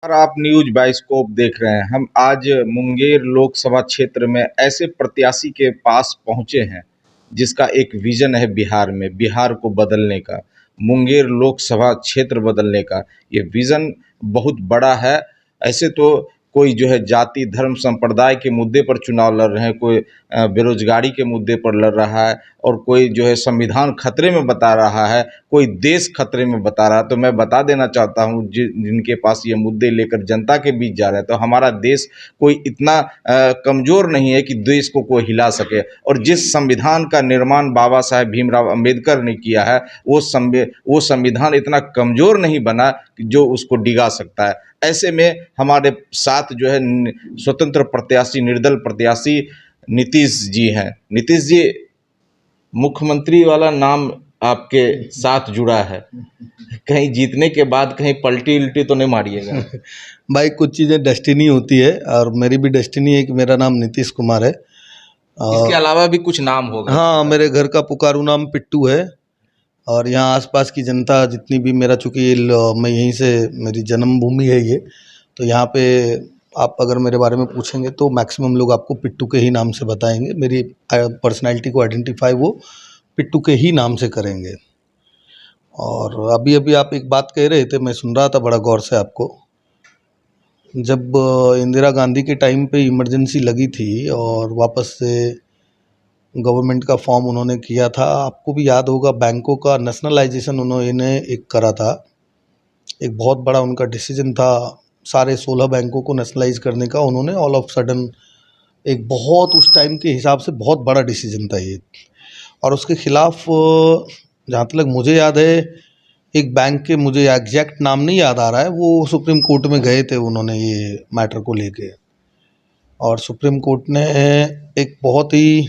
और आप news bioscope देख रहे हैं। हम आज मुंगेर लोकसभा क्षेत्र में ऐसे प्रत्याशी के पास पहुंचे हैं जिसका एक विजन है बिहार में, बिहार को बदलने का, मुंगेर लोकसभा क्षेत्र बदलने का। ये विजन बहुत बड़ा है। ऐसे तो कोई जो है जाति धर्म संप्रदाय के मुद्दे पर चुनाव लड़ रहे हैं, कोई बेरोजगारी के मुद्दे पर लड़ रहा है, और कोई जो है संविधान खतरे में बता रहा है, कोई देश खतरे में बता रहा है। तो मैं बता देना चाहता हूँ जिनके पास ये मुद्दे लेकर जनता के बीच जा रहे हैं, तो हमारा देश कोई इतना कमज़ोर नहीं है कि देश को कोई हिला सके। और जिस संविधान का निर्माण बाबा साहेब भीमराव अंबेडकर ने किया है, वो संविधान इतना कमज़ोर नहीं बना कि जो उसको डिगा सकता है। ऐसे में हमारे साथ जो है स्वतंत्र प्रत्याशी, निर्दल प्रत्याशी नीतीश जी हैं। नीतीश जी, मुख्यमंत्री वाला नाम आपके साथ जुड़ा है, कहीं जीतने के बाद कहीं पलटी उल्टी तो नहीं मारिएगा? भाई, कुछ चीज़ें डेस्टिनी होती है और मेरी भी डेस्टिनी है कि मेरा नाम नीतीश कुमार है। इसके अलावा भी कुछ नाम होगा? हाँ, मेरे घर का पुकारू नाम पिट्टू है। और यहाँ आसपास की जनता जितनी भी, मेरा चूँकि मैं यहीं से, मेरी जन्मभूमि है ये, तो यहाँ पे आप अगर मेरे बारे में पूछेंगे तो मैक्सिमम लोग आपको पिट्टू के ही नाम से बताएंगे। मेरी पर्सनैलिटी को आइडेंटिफाई वो पिट्टू के ही नाम से करेंगे। और अभी अभी आप एक बात कह रहे थे, मैं सुन रहा था बड़ा गौर से आपको। जब इंदिरा गांधी के टाइम पे इमरजेंसी लगी थी और वापस से गवर्नमेंट का फॉर्म उन्होंने किया था, आपको भी याद होगा, बैंकों का नेशनलाइजेशन उन्होंने एक करा था। एक बहुत बड़ा उनका डिसीजन था, सारे 16 बैंकों को नेशनलाइज करने का। उन्होंने ऑल ऑफ सडन एक बहुत, उस टाइम के हिसाब से बहुत बड़ा डिसीजन था ये। और उसके खिलाफ जहाँ तक मुझे याद है, एक बैंक के, मुझे एग्जैक्ट नाम नहीं याद आ रहा है, वो सुप्रीम कोर्ट में गए थे उन्होंने ये मैटर को लेके। और सुप्रीम कोर्ट ने एक बहुत ही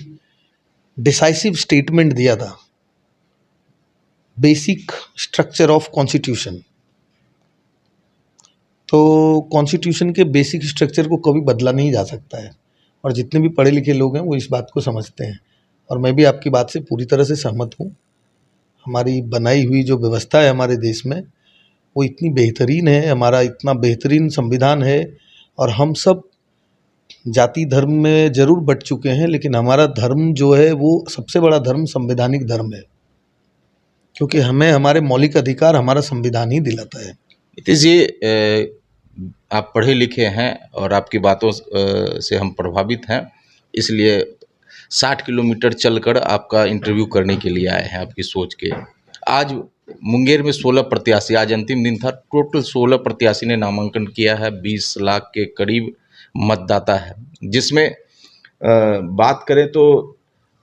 डिसाइसिव स्टेटमेंट दिया था, बेसिक स्ट्रक्चर ऑफ कॉन्स्टिट्यूशन। तो कॉन्स्टिट्यूशन के बेसिक स्ट्रक्चर को कभी बदला नहीं जा सकता है, और जितने भी पढ़े लिखे लोग हैं वो इस बात को समझते हैं। और मैं भी आपकी बात से पूरी तरह से सहमत हूँ। हमारी बनाई हुई जो व्यवस्था है हमारे देश में, वो इतनी बेहतरीन है, हमारा इतना बेहतरीन संविधान है। और हम सब जाति धर्म में ज़रूर बँट चुके हैं, लेकिन हमारा धर्म जो है वो सबसे बड़ा धर्म संवैधानिक धर्म है, क्योंकि हमें हमारे मौलिक अधिकार हमारा संविधान ही दिलाता है। नीतीश जी, आप पढ़े लिखे हैं और आपकी बातों से हम प्रभावित हैं, इसलिए 60 किलोमीटर चलकर आपका इंटरव्यू करने के लिए आए हैं, आपकी सोच के। आज मुंगेर में 16 प्रत्याशी, आज अंतिम दिन था, टोटल 16 प्रत्याशी ने नामांकन किया है। 20 लाख के करीब मतदाता है, जिसमें बात करें तो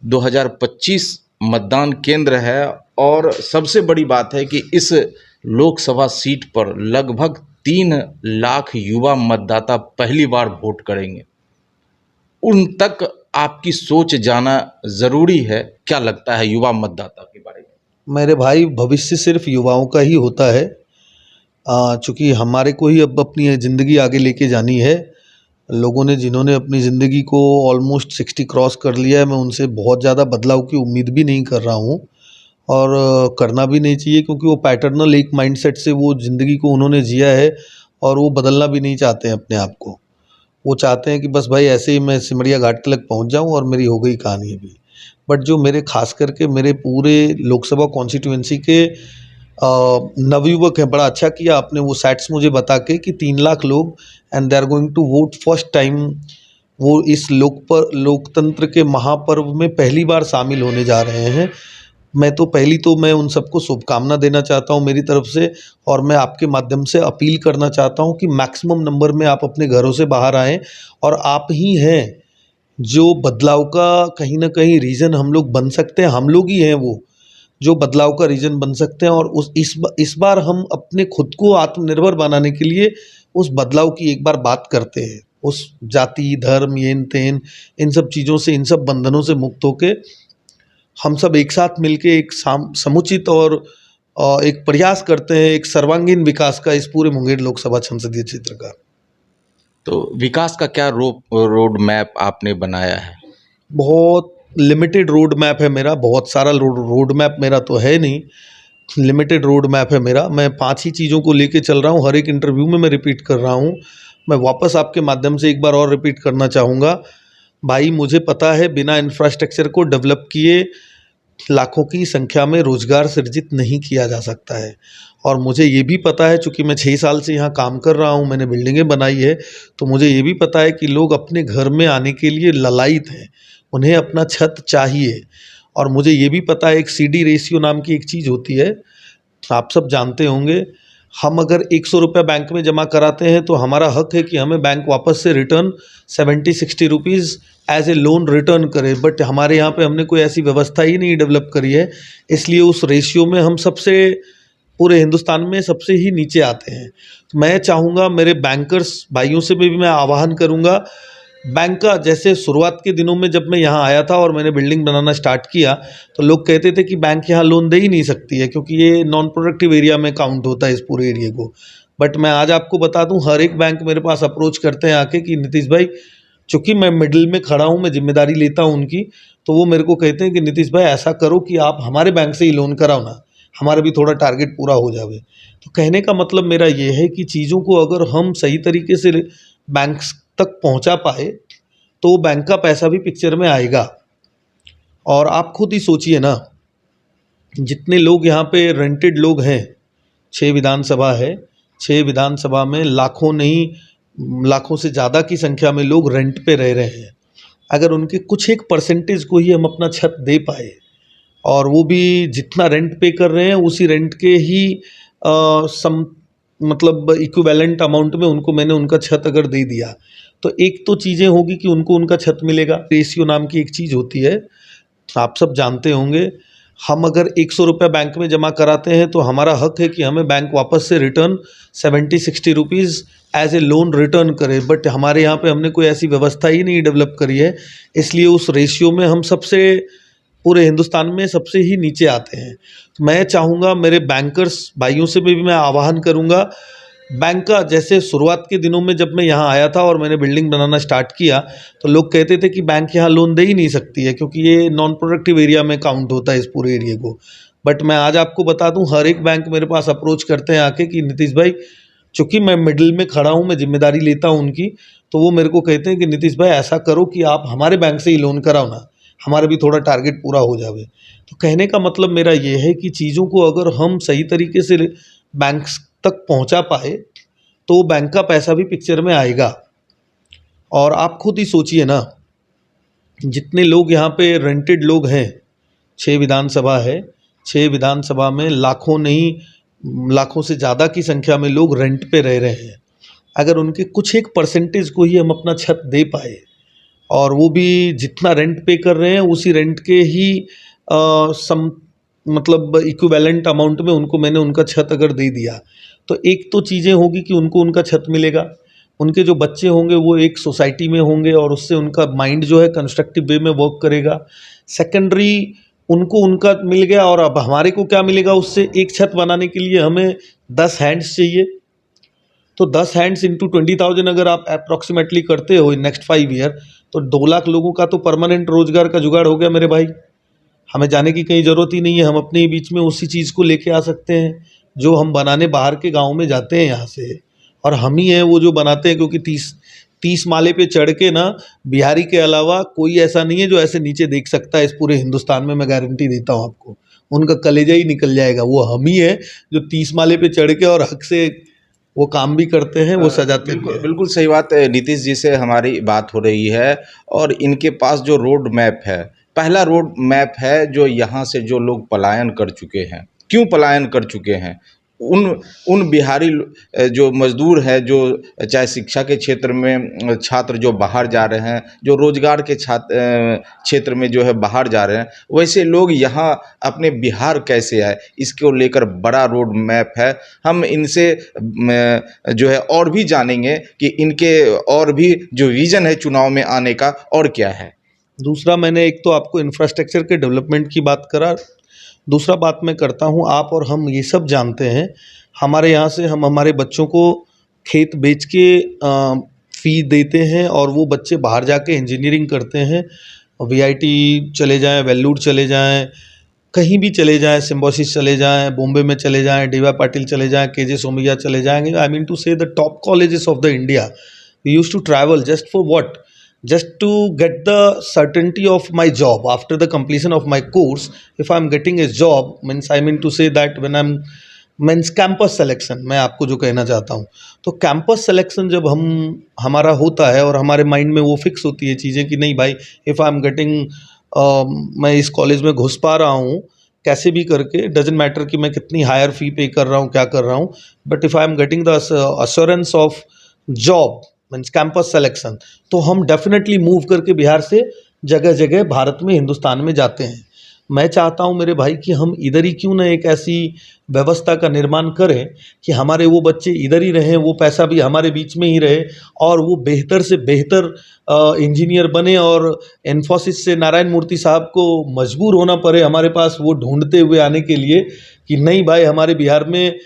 2025 मतदान केंद्र है। और सबसे बड़ी बात है कि इस लोकसभा सीट पर लगभग 3 लाख युवा मतदाता पहली बार वोट करेंगे। उन तक आपकी सोच जाना ज़रूरी है। क्या लगता है युवा मतदाता के बारे में? मेरे भाई, भविष्य सिर्फ युवाओं का ही होता है। चूँकि हमारे को ही अब अपनी ज़िंदगी आगे लेके जानी है। लोगों ने, जिन्होंने अपनी ज़िंदगी को ऑलमोस्ट 60 क्रॉस कर लिया है, मैं उनसे बहुत ज़्यादा बदलाव की उम्मीद भी नहीं कर रहा हूँ, और करना भी नहीं चाहिए, क्योंकि वो पैटर्नल एक माइंडसेट से वो ज़िंदगी को उन्होंने जिया है, और वो बदलना भी नहीं चाहते हैं अपने आप को। वो चाहते हैं कि बस भाई ऐसे ही मैं सिमरिया घाट तक पहुँच जाऊँ और मेरी हो गई कहानी अभी। बट जो मेरे, खास करके मेरे पूरे लोकसभा कॉन्स्टिट्यूएंसी के नवयुवक हैं, बड़ा अच्छा किया आपने वो सैट्स मुझे बता के कि 3 लाख लोग, and they are going to vote first time. वो इस लोकतंत्र के महापर्व में पहली बार शामिल होने जा रहे हैं। मैं उन सबको शुभकामना देना चाहता हूं मेरी तरफ से, और मैं आपके माध्यम से अपील करना चाहता हूं कि मैक्सिमम नंबर में आप अपने घरों से बाहर आएँ। और आप ही हैं जो बदलाव का कहीं ना कहीं रीज़न हम लोग बन सकते हैं। हम लोग ही हैं वो जो बदलाव का रीज़न बन सकते हैं। और इस बार हम अपने खुद को आत्मनिर्भर बनाने के लिए उस बदलाव की एक बार बात करते हैं। उस जाति धर्म येन तेन इन सब चीज़ों से, इन सब बंधनों से मुक्त होके हम सब एक साथ मिलके एक समुचित और एक प्रयास करते हैं, एक सर्वांगीण विकास का, इस पूरे मुंगेर लोकसभा संसदीय क्षेत्र का। तो विकास का क्या रोड मैप आपने बनाया है? बहुत लिमिटेड रोड मैप है मेरा, बहुत सारा रोड मैप मेरा तो है नहीं। लिमिटेड रोड मैप है मेरा। मैं 5 ही चीज़ों को लेके चल रहा हूँ, हर एक इंटरव्यू में मैं रिपीट कर रहा हूँ। मैं वापस आपके माध्यम से एक बार और रिपीट करना चाहूँगा। भाई मुझे पता है बिना इंफ्रास्ट्रक्चर को डेवलप किए लाखों की संख्या में रोज़गार सृजित नहीं किया जा सकता है। और मुझे ये भी पता है, चूँकि मैं 6 साल से यहाँ काम कर रहा हूँ, मैंने बिल्डिंगें बनाई है, तो मुझे ये भी पता है कि लोग अपने घर में आने के लिए ललायित हैं, उन्हें अपना छत चाहिए। और मुझे ये भी पता है एक सीडी रेशियो नाम की एक चीज़ होती है, आप सब जानते होंगे। हम अगर 100 रुपये बैंक में जमा कराते हैं तो हमारा हक है कि हमें बैंक वापस से return 70-60 rupees as a loan return करे। बट हमारे यहाँ पे हमने कोई ऐसी व्यवस्था ही नहीं डेवलप करी है, इसलिए उस रेशियो में हम सबसे पूरे हिंदुस्तान में सबसे ही नीचे आते हैं। तो मैं चाहूँगा, मेरे बैंकर्स भाइयों से भी मैं आह्वान करूँगा, बैंक का जैसे शुरुआत के दिनों में जब मैं यहाँ आया था और मैंने बिल्डिंग बनाना स्टार्ट किया, तो लोग कहते थे कि बैंक यहाँ लोन दे ही नहीं सकती है क्योंकि ये नॉन प्रोडक्टिव एरिया में काउंट होता है इस पूरे एरिया को। बट मैं आज आपको बता दूं, हर एक बैंक मेरे पास अप्रोच करते हैं आके कि नीतीश भाई, चूँकि मैं मिडिल में खड़ा हूँ, मैं जिम्मेदारी लेता हूँ उनकी, तो वो मेरे को कहते हैं कि नीतीश भाई ऐसा करो कि आप हमारे बैंक से ही लोन कराओ ना, हमारा भी थोड़ा टारगेट पूरा हो जावे। तो कहने का मतलब मेरा ये है कि चीज़ों को अगर हम सही तरीके से बैंक तक पहुंचा पाए तो बैंक का पैसा भी पिक्चर में आएगा। और आप खुद ही सोचिए ना, जितने लोग यहाँ पे रेंटेड लोग हैं, 6 विधानसभा है, 6 विधानसभा में लाखों नहीं, लाखों से ज़्यादा की संख्या में लोग रेंट पे रह रहे हैं। अगर उनके कुछ एक परसेंटेज को ही हम अपना छत दे पाए, और वो भी जितना रेंट पे कर रहे हैं उसी रेंट के ही सम मतलब इक्विवेलेंट अमाउंट में उनको मैंने उनका छत अगर दे दिया, तो एक तो चीज़ें होगी कि उनको उनका छत मिलेगा। रेशियो नाम की एक चीज़ होती है, आप सब जानते होंगे। हम अगर 100 रुपये बैंक में जमा कराते हैं तो हमारा हक है कि हमें बैंक वापस से return 70-60 rupees as a loan return करे। बट हमारे यहाँ पे हमने कोई ऐसी व्यवस्था ही नहीं डेवलप करी है, इसलिए उस रेशियो में हम सबसे पूरे हिंदुस्तान में सबसे ही नीचे आते हैं। तो मैं चाहूँगा, मेरे बैंकर्स भाइयों से भी मैं आह्वान करूँगा, बैंक का जैसे शुरुआत के दिनों में जब मैं यहाँ आया था और मैंने बिल्डिंग बनाना स्टार्ट किया, तो लोग कहते थे कि बैंक यहाँ लोन दे ही नहीं सकती है क्योंकि ये नॉन प्रोडक्टिव एरिया में काउंट होता है इस पूरे एरिया को। बट मैं आज आपको बता दूं, हर एक बैंक मेरे पास अप्रोच करते हैं आके कि नीतीश भाई, चूँकि मैं मिडिल में खड़ा हूँ, मैं जिम्मेदारी लेता हूँ उनकी, तो वो मेरे को कहते हैं कि नीतीश भाई ऐसा करो कि आप हमारे बैंक से ही लोन कराओ ना, हमारा भी थोड़ा टारगेट पूरा हो जावे। तो कहने का मतलब मेरा ये है कि चीज़ों को अगर हम सही तरीके से बैंक तक पहुंचा पाए तो बैंक का पैसा भी पिक्चर में आएगा। और आप खुद ही सोचिए ना, जितने लोग यहाँ पे रेंटेड लोग हैं, 6 विधानसभा है, 6 विधानसभा में लाखों नहीं, लाखों से ज़्यादा की संख्या में लोग रेंट पे रह रहे हैं। अगर उनके कुछ एक परसेंटेज को ही हम अपना छत दे पाए, और वो भी जितना रेंट पे कर रहे हैं उसी रेंट के ही सम मतलब इक्विवेलेंट अमाउंट में उनको मैंने उनका छत अगर दे दिया, तो एक तो चीज़ें होगी कि उनको उनका छत मिलेगा, उनके जो बच्चे होंगे वो एक सोसाइटी में होंगे और उससे उनका माइंड जो है कंस्ट्रक्टिव वे में वर्क करेगा। सेकेंडरी, उनको उनका मिल गया, और अब हमारे को क्या मिलेगा उससे? एक छत बनाने के लिए हमें 10 हैंड्स चाहिए, तो 10 हैंड्स इंटू 20,000 अगर आप अप्रॉक्सीमेटली करते हो इन नेक्स्ट 5 ईयर, तो 2 लाख लोगों का तो परमानेंट रोजगार का जुगाड़ हो गया मेरे भाई। हमें जाने की कहीं ज़रूरत ही नहीं है, हम अपने ही बीच में उसी चीज़ को लेके आ सकते हैं जो हम बनाने बाहर के गाँव में जाते हैं यहाँ से, और हम ही हैं वो जो बनाते हैं। क्योंकि 30 माले पे चढ़ के ना, बिहारी के अलावा कोई ऐसा नहीं है जो ऐसे नीचे देख सकता है इस पूरे हिंदुस्तान में, मैं गारंटी देता हूँ आपको। उनका कलेजा ही निकल जाएगा। वो हम ही है जो 30 माले पे चढ़ के और हक से वो काम भी करते हैं, वो सजाते भी बिल्कुल हैं। बिल्कुल सही बात है। नीतीश जी से हमारी बात हो रही है और इनके पास जो रोड मैप है, पहला रोड मैप है जो यहाँ से जो लोग पलायन कर चुके हैं, क्यों पलायन कर चुके हैं, उन बिहारी जो मजदूर हैं, जो चाहे शिक्षा के क्षेत्र में छात्र जो बाहर जा रहे हैं, जो रोजगार के क्षेत्र में जो है बाहर जा रहे हैं, वैसे लोग यहाँ अपने बिहार कैसे आए, इसको लेकर बड़ा रोड मैप है। हम इनसे जो है और भी जानेंगे कि इनके और भी जो विज़न है चुनाव में आने का और क्या है। दूसरा, मैंने एक तो आपको इंफ्रास्ट्रक्चर के डेवलपमेंट की बात करा, दूसरा बात मैं करता हूँ, आप और हम ये सब जानते हैं, हमारे यहाँ से हम हमारे बच्चों को खेत बेच के फ़ी देते हैं और वो बच्चे बाहर जाके इंजीनियरिंग करते हैं, वीआईटी चले जाएं, वेल्लूर चले जाएं, कहीं भी चले जाएं, सिम्बोसिस चले जाएं, बॉम्बे में चले जाएं, डी वाई पाटिल चले जाएं, के जे सोमैया चले जाएंगे, I mean to say the top colleges of the India, we use to travel just for what, just to get the certainty of my job after the completion of my course. If I'm getting a job, means I mean to say that when I'm means campus selection, मैं आपको जो कहना चाहता हूँ, तो campus selection जब हमारा होता है और हमारे माइंड में वो फिक्स होती है चीज़ें कि नहीं भाई, इफ़ आई एम गेटिंग, मैं इस कॉलेज में घुस पा रहा हूँ कैसे भी करके, डजेंट मैटर कि मैं कितनी हायर फी पे कर रहा हूँ, क्या कर रहा हूँ, but if I am getting the assurance of job means campus selection, तो हम डेफिनेटली मूव करके बिहार से जगह जगह भारत में, हिंदुस्तान में जाते हैं। मैं चाहता हूं मेरे भाई कि हम इधर ही क्यों ना एक ऐसी व्यवस्था का निर्माण करें कि हमारे वो बच्चे इधर ही रहें, वो पैसा भी हमारे बीच में ही रहे और वो बेहतर से बेहतर इंजीनियर बने और इन्फोसिस से नारायण मूर्ति साहब को मजबूर होना पड़े हमारे पास वो ढूंढते हुए आने के लिए कि नहीं भाई, हमारे बिहार में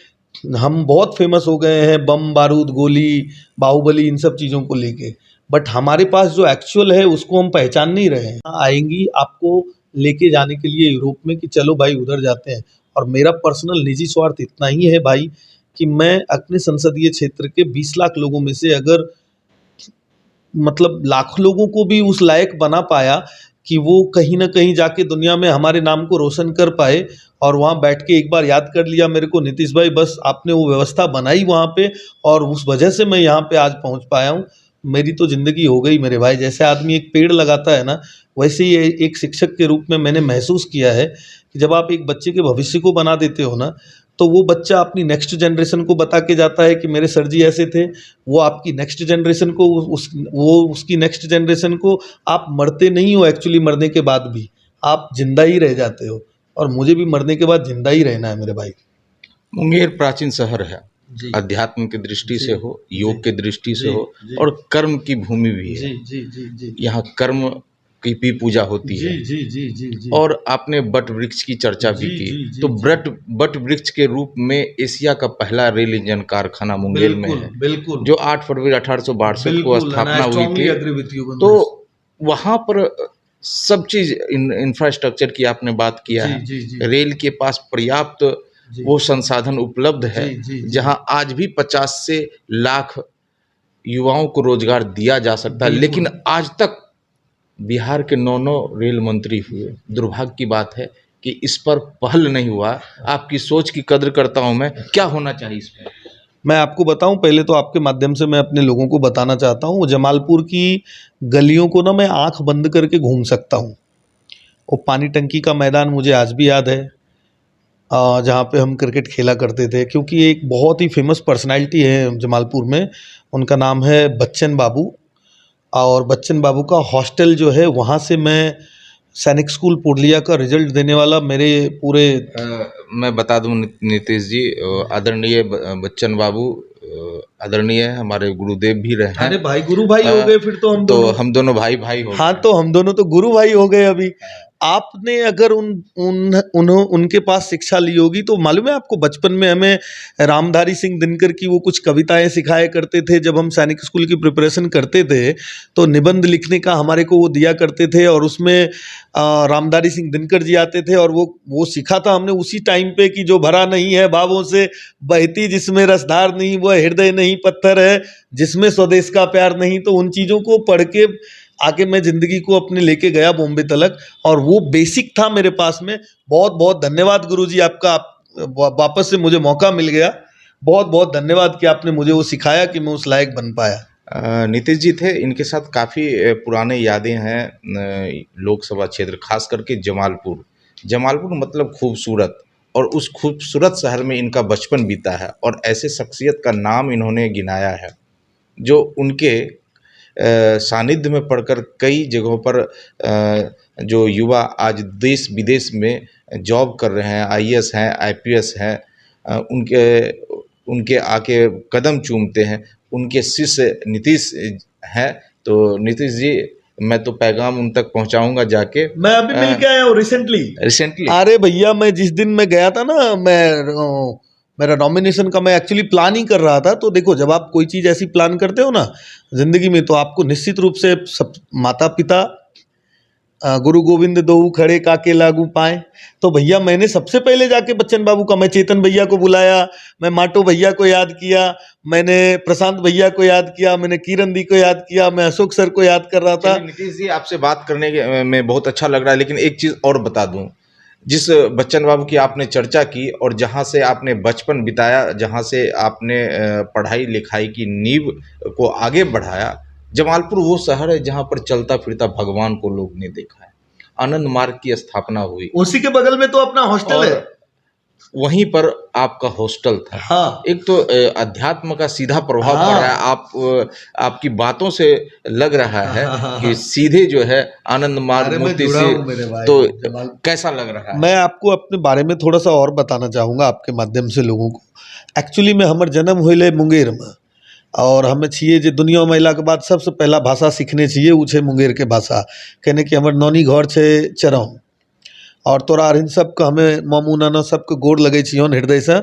हम बहुत फेमस हो गए हैं बम बारूद गोली बाहुबली इन सब चीज़ों को लेके, बट हमारे पास जो एक्चुअल है उसको हम पहचान नहीं रहे हैं। आएंगी आपको लेके जाने के लिए यूरोप में कि चलो भाई उधर जाते हैं, और मेरा पर्सनल निजी स्वार्थ इतना ही है भाई कि मैं अपने संसदीय क्षेत्र के 20 लाख लोगों में से अगर मतलब लाख लोगों को भी उस लायक बना पाया कि वो कहीं ना कहीं जाके दुनिया में हमारे नाम को रोशन कर पाए, और वहाँ बैठ के एक बार याद कर लिया मेरे को नीतीश भाई, बस आपने वो व्यवस्था बनाई वहाँ पे और उस वजह से मैं यहाँ पे आज पहुँच पाया हूँ, मेरी तो ज़िंदगी हो गई मेरे भाई। जैसे आदमी एक पेड़ लगाता है ना, वैसे ही एक शिक्षक के रूप में मैंने महसूस किया है कि जब आप एक बच्चे के भविष्य को बना देते हो ना, तो वो बच्चा अपनी नेक्स्ट जनरेशन को बता के जाता है कि मेरे सर जी ऐसे थे, वो आपकी नेक्स्ट जनरेशन को उसकी नेक्स्ट जनरेशन को, आप मरते नहीं हो एक्चुअली, मरने के बाद भी आप जिंदा ही रह जाते हो, और मुझे भी मरने के बाद जिंदा ही रहना है मेरे भाई। मुंगेर प्राचीन शहर है, जी अध्यात्म की दृष्टि से हो, योग की दृष्टि से जी, हो, जी। और कर्म की भूमि भी है। जी जी जी जी यहाँ कर्म की भी पूजा होती जी है। जी जी जी जी और आपने बट वृक्ष की चर्चा भी जी, की, जी, जी, तो जी। बट वृक्ष के रूप में एशिया का पहला रेल इंजन कारखाना मुंगेर में बिल्कुल है, बिल्कुल जो 8 फरवरी 1862 को बिल्कुल, and I स्थापना हुई strongly थी। agree with you on तो this। वहाँ पर सब चीज़ इंफ्रास्ट्रक्चर की आपने बात किया जी है, जी जी रेल के पास पर्याप्त जी वो संसाधन उपलब्ध है, जी जी जी जहाँ आज भी 50 से लाख युवाओं को रोजगार दिया जा सकता है, बिल्कुल। लेकिन आज तक बिहार के 9 रेल मंत्री हुए। दुर्भाग्य की बात है कि इस पर पहल नहीं हुआ। आपकी सोच की कद्र करता हूं मैं, क्या होना चाहिए इस पर? मैं आपको बताऊं, पहले तो आपके माध्यम से मैं अपने लोगों को बताना चाहता हूं, जमालपुर की गलियों को ना मैं आंख बंद करके घूम सकता हूं। वो पानी टंकी का मैदान मुझे आज भी याद है, जहाँ पे हम क्रिकेट खेला करते थे, क्योंकि एक बहुत ही फेमस पर्सनालिटी है जमालपुर में, उनका नाम है बच्चन बाबू, और बच्चन बाबू का हॉस्टल जो है वहाँ से मैं सैनिक स्कूल पुरलिया का रिजल्ट देने वाला मेरे पूरे मैं बता दूं नीतीश जी, आदरणीय बच्चन बाबू आदरणीय हमारे गुरुदेव भी रहे हैं। अरे भाई गुरु भाई हो गए फिर तो हम दोनों भाई भाई हो हाँ, गए। तो हम दोनों तो गुरु भाई हो गए अभी। आपने अगर उनके पास शिक्षा ली होगी तो मालूम है आपको, बचपन में हमें रामधारी सिंह दिनकर की वो कुछ कविताएं सिखाया करते थे। जब हम सैनिक स्कूल की प्रिपरेशन करते थे तो निबंध लिखने का हमारे को वो दिया करते थे, और उसमें रामधारी सिंह दिनकर जी आते थे, और वो सीखा था हमने उसी टाइम पे कि जो भरा नहीं है भावों से बहती जिसमें रसधार नहीं, वह हृदय नहीं पत्थर है, जिसमें स्वदेश का प्यार नहीं। तो उन चीज़ों को पढ़ के आगे मैं ज़िंदगी को अपने लेके गया बॉम्बे तलक, और वो बेसिक था मेरे पास में। बहुत बहुत धन्यवाद गुरुजी आपका, वापस से मुझे मौका मिल गया। बहुत बहुत धन्यवाद कि आपने मुझे वो सिखाया कि मैं उस लायक बन पाया। नीतीश जी थे, इनके साथ काफ़ी पुराने यादें हैं। लोकसभा क्षेत्र खास करके जमालपुर मतलब खूबसूरत, और उस खूबसूरत शहर में इनका बचपन बीता है, और ऐसे शख्सियत का नाम इन्होंने गिनाया है जो उनके सानिध्य में पढ़कर कई जगहों पर जो युवा आज देश विदेश में जॉब कर रहे हैं, आईएएस हैं, आईपीएस हैं, उनके आके कदम चूमते हैं, उनके शिष्य नीतीश हैं। तो नीतीश जी, मैं तो पैगाम उन तक पहुंचाऊंगा जाके। मैं अभी मिल के आया हूँ रिसेंटली। अरे अरे भैया, मैं जिस दिन मैं गया था ना, मेरा नॉमिनेशन का मैं एक्चुअली प्लान ही कर रहा था। तो देखो, जब आप कोई चीज़ ऐसी प्लान करते हो ना ज़िंदगी में, तो आपको निश्चित रूप से सब माता पिता, गुरु गोविंद दोऊ खड़े काके लागू पाए। तो भैया मैंने सबसे पहले जाके बच्चन बाबू का, मैं चेतन भैया को बुलाया, मैं माटो भैया को याद किया, मैंने प्रशांत भैया को याद किया, मैंने किरण दी को याद किया, मैं अशोक सर को याद कर रहा था। चलिए नीतीश जी, आपसे बात करने में बहुत अच्छा लग रहा है, लेकिन एक चीज़ और बता दूं, जिस बच्चन बाबू की आपने चर्चा की और जहां से आपने बचपन बिताया, जहां से आपने पढ़ाई लिखाई की नींव को आगे बढ़ाया, जमालपुर वो शहर है जहां पर चलता फिरता भगवान को लोग ने देखा है। आनंद मार्ग की स्थापना हुई उसी के बगल में तो अपना हॉस्टल है। और वहीं पर आपका हॉस्टल था। हाँ एक तो अध्यात्म का सीधा प्रभाव हाँ। पड़ रहा है। आपकी बातों से लग रहा है हाँ। कि सीधे जो है आनंद मार्ग अरे मैं मूर्ति जुड़ा से। हूँ मेरे भाई। तो जमाल, कैसा लग रहा है? मैं आपको अपने बारे में थोड़ा सा और बताना चाहूँगा आपके माध्यम से लोगों को। एक्चुअली में हमर जन्म होइले मुंगेर में, और हमें छिए जे दुनिया में अयला के बाद सबसे पहला भाषा सीखने छिए उ छे मुंगेर के भाषा। कहने कि हमर नानी घर छे चरौन, और तोरा अरहिन सबके हमें मामू नाना सबके गोर लगै छियौन हृदय से।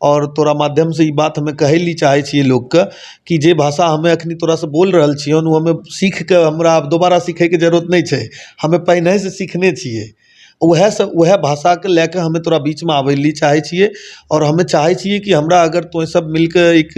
और तोरा माध्यम से ई बात हमें कहै ली चाहै छियै लोग के कि जे भाषा हमें अखनी तोरा से बोल रहल छियौन उ हमें सीख के हमरा अब दोबारा सीखै के जरूरत नहीं छै, हमें पहिने से सीखने छियै। उएह से उएह भाषा के लेके हमें तोरा बीच में आबै ली चाहै छियै। और हमें चाहै छियै कि हमरा अगर तोय सब मिल के एक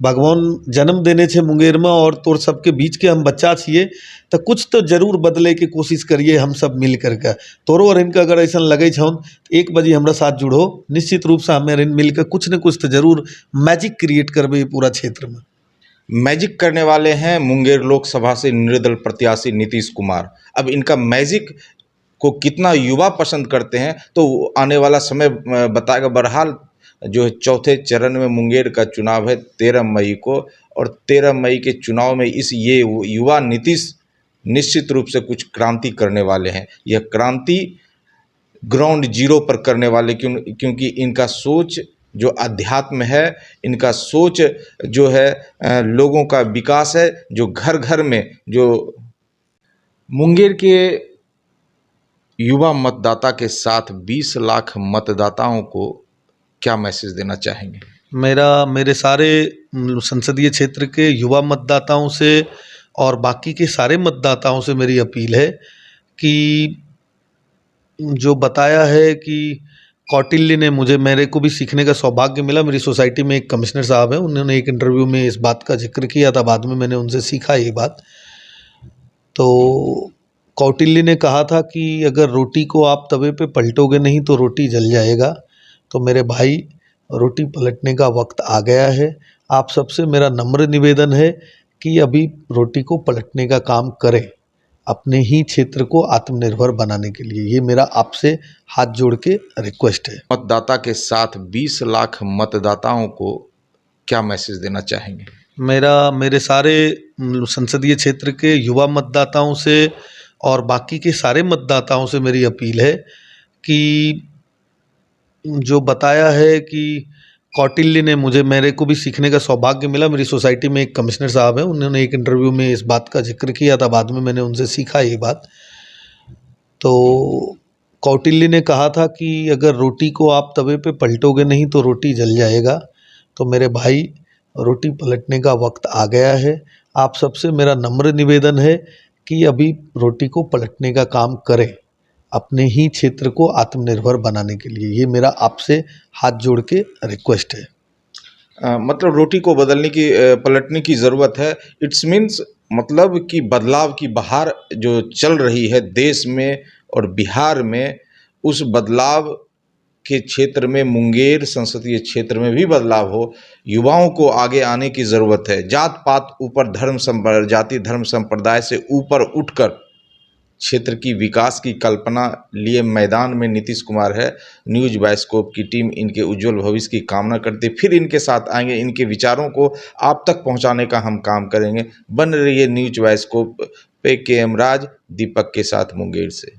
भगवान जन्म देने छे मुंगेर में और तोर सबके बीच के हम बच्चा छियै, तो कुछ तो जरूर बदले के कोशिश करिए हम सब मिल करके। तोरो और इनका अगर ऐसा लगे छौन, 1 बजे हमरा साथ जुड़ो, निश्चित रूप से हमें इन मिल के कुछ न कुछ तो जरूर मैजिक क्रिएट करबे पूरा क्षेत्र में। मैजिक करने वाले हैं मुंगेर लोकसभा से निर्दल प्रत्याशी नीतीश कुमार। अब इनका मैजिक को कितना युवा पसंद करते हैं तो आने वाला समय बताएगा। बहरहाल जो चौथे चरण में मुंगेर का चुनाव है 13 मई को, और 13 मई के चुनाव में ये युवा नीतीश निश्चित रूप से कुछ क्रांति करने वाले हैं। यह क्रांति ग्राउंड जीरो पर करने वाले, क्योंकि इनका सोच जो अध्यात्म है, इनका सोच जो है लोगों का विकास है, जो घर घर में जो मुंगेर के युवा मतदाता के साथ 20 लाख मतदाताओं को क्या मैसेज देना चाहेंगे? मेरे सारे संसदीय क्षेत्र के युवा मतदाताओं से और बाकी के सारे मतदाताओं से मेरी अपील है कि जो बताया है कि कौटिल्य ने मेरे को भी सीखने का सौभाग्य मिला। मेरी सोसाइटी में एक कमिश्नर साहब हैं, उन्होंने एक इंटरव्यू में इस बात का जिक्र किया था, बाद में मैंने उनसे सीखा ये बात। तो कौटिल्य ने कहा था कि अगर रोटी को आप तवे पे पलटोगे नहीं तो रोटी जल जाएगा। तो मेरे भाई, रोटी पलटने का वक्त आ गया है। आप सबसे मेरा नम्र निवेदन है कि अभी रोटी को पलटने का काम करें, अपने ही क्षेत्र को आत्मनिर्भर बनाने के लिए। ये मेरा आपसे हाथ जोड़ के रिक्वेस्ट है। मतदाता के साथ 20 लाख मतदाताओं को क्या मैसेज देना चाहेंगे? मेरे सारे संसदीय क्षेत्र के युवा मतदाताओं से और बाकी के सारे मतदाताओं से मेरी अपील है कि जो बताया है कि कौटिल्य ने मेरे को भी सीखने का सौभाग्य मिला। मेरी सोसाइटी में एक कमिश्नर साहब हैं, उन्होंने एक इंटरव्यू में इस बात का जिक्र किया था, बाद में मैंने उनसे सीखा ये बात। तो कौटिल्य ने कहा था कि अगर रोटी को आप तवे पे पलटोगे नहीं तो रोटी जल जाएगा। तो मेरे भाई, रोटी पलटने का वक्त आ गया है। आप सबसे मेरा नम्र निवेदन है कि अभी रोटी को पलटने का काम करें, अपने ही क्षेत्र को आत्मनिर्भर बनाने के लिए। ये मेरा आपसे हाथ जोड़ के रिक्वेस्ट है। मतलब रोटी को बदलने की पलटने की ज़रूरत है। इट्स मीन्स मतलब कि बदलाव की बहार जो चल रही है देश में और बिहार में, उस बदलाव के क्षेत्र में मुंगेर संसदीय क्षेत्र में भी बदलाव हो। युवाओं को आगे आने की ज़रूरत है। जात पात ऊपर, जाति धर्म संप्रदाय से ऊपर उठकर क्षेत्र की विकास की कल्पना लिए मैदान में नीतीश कुमार है। न्यूज बाइस्कोप की टीम इनके उज्जवल भविष्य की कामना करते फिर इनके साथ आएंगे। इनके विचारों को आप तक पहुंचाने का हम काम करेंगे। बन रही है न्यूज बाइस्कोप पे। के एम राज, दीपक के साथ मुंगेर से।